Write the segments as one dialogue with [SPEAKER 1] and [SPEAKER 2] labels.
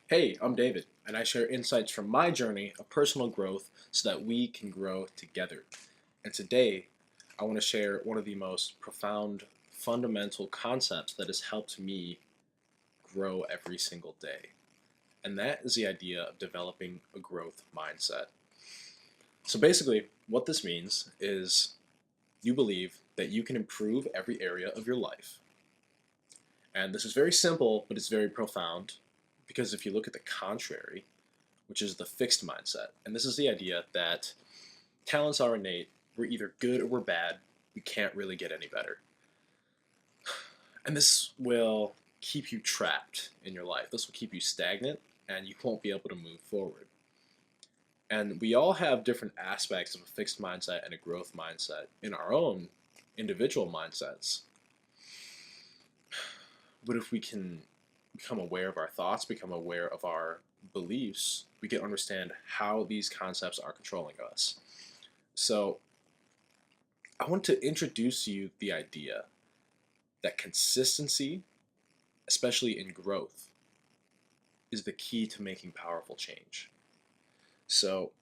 [SPEAKER 1] Hey, I'm David, and I share insights from my journey of personal growth so that we can grow together. And today, I want to share one of the most profound, fundamental concepts that has helped me grow every single day. And that is the idea of developing a growth mindset. So basically, what this means is you believe that you can improve every area of your life. And this is very simple, but it's very profound because if you look at the contrary, which is the fixed mindset. And this is the idea that talents are innate. We're either good or we're bad. We can't really get any better. And this will keep you trapped in your life. This will keep you stagnant and you won't be able to move forward. And we all have different aspects of a fixed mindset and a growth mindset in our own individual mindsets. But if we can become aware of our thoughts, become aware of our beliefs, we can understand how these concepts are controlling us. So, I want to introduce you the idea that consistency, especially in growth, is the key to making powerful change. So,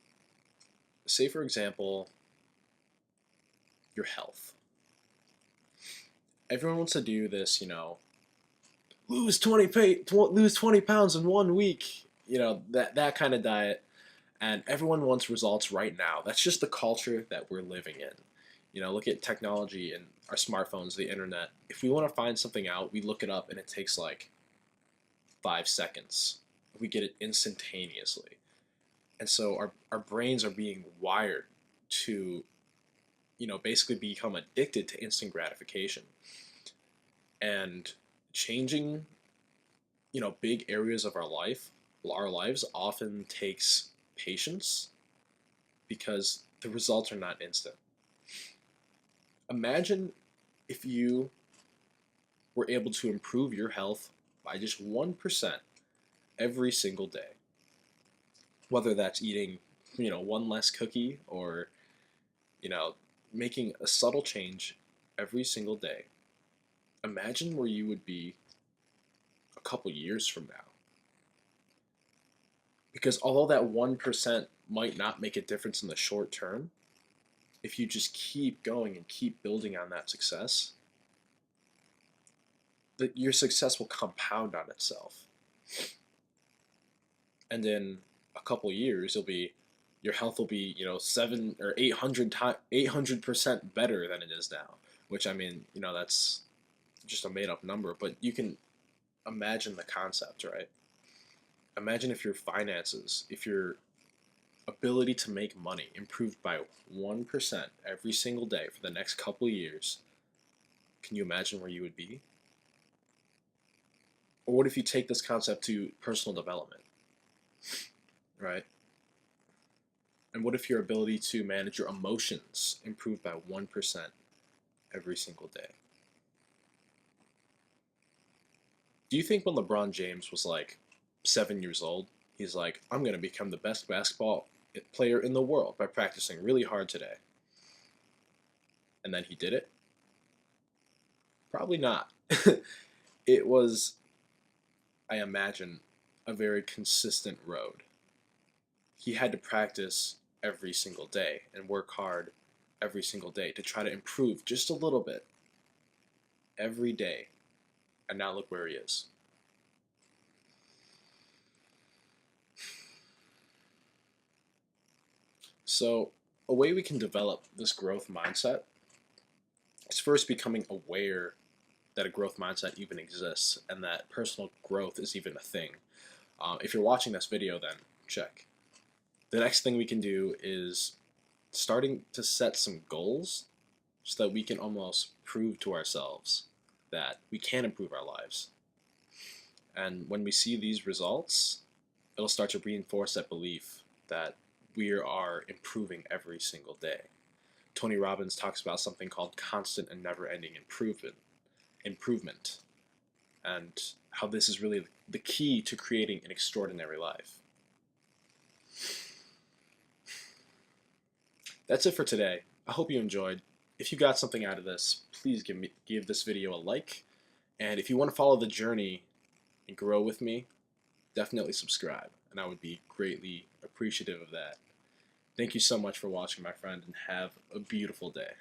[SPEAKER 1] say for example, your health. Everyone wants to do this, lose 20 pounds in 1 week, that kind of diet, and everyone wants results right now. That's just the culture that we're living in. Look at technology and our smartphones, the internet. If we want to find something out, we look it up and it takes like 5 seconds. We get it instantaneously. And so our brains are being wired to, basically become addicted to instant gratification. And changing, big areas of our lives often takes patience because the results are not instant. Imagine if you were able to improve your health by just 1% every single day. Whether that's eating, one less cookie or, you know, making a subtle change every single day. Imagine where you would be a couple years from now. Because although that 1% might not make a difference in the short term, if you just keep going and keep building on that success, that your success will compound on itself. And in a couple years, your health will be, 800% better than it is now. Which, I mean, that's just a made up number, but you can imagine the concept, right? Imagine if your finances, if your ability to make money improved by 1% every single day for the next couple of years. Can you imagine where you would be? Or what if you take this concept to personal development, right? And what if your ability to manage your emotions improved by 1% every single day? Do you think when LeBron James was like 7 years old, he's like, I'm going to become the best basketball player in the world by practicing really hard today? And then he did it? Probably not. It was, I imagine, a very consistent road. He had to practice every single day and work hard every single day to try to improve just a little bit every day. And now look where he is. So, a way we can develop this growth mindset is first becoming aware that a growth mindset even exists and that personal growth is even a thing. If you're watching this video, then check. The next thing we can do is starting to set some goals so that we can almost prove to ourselves that we can improve our lives. And when we see these results, it'll start to reinforce that belief that we are improving every single day. Tony Robbins talks about something called constant and never-ending improvement, and how this is really the key to creating an extraordinary life. That's it for today. I hope you enjoyed. If you got something out of this, please give this video a like. And if you want to follow the journey and grow with me, definitely subscribe, and I would be greatly appreciative of that. Thank you so much for watching, my friend, and have a beautiful day.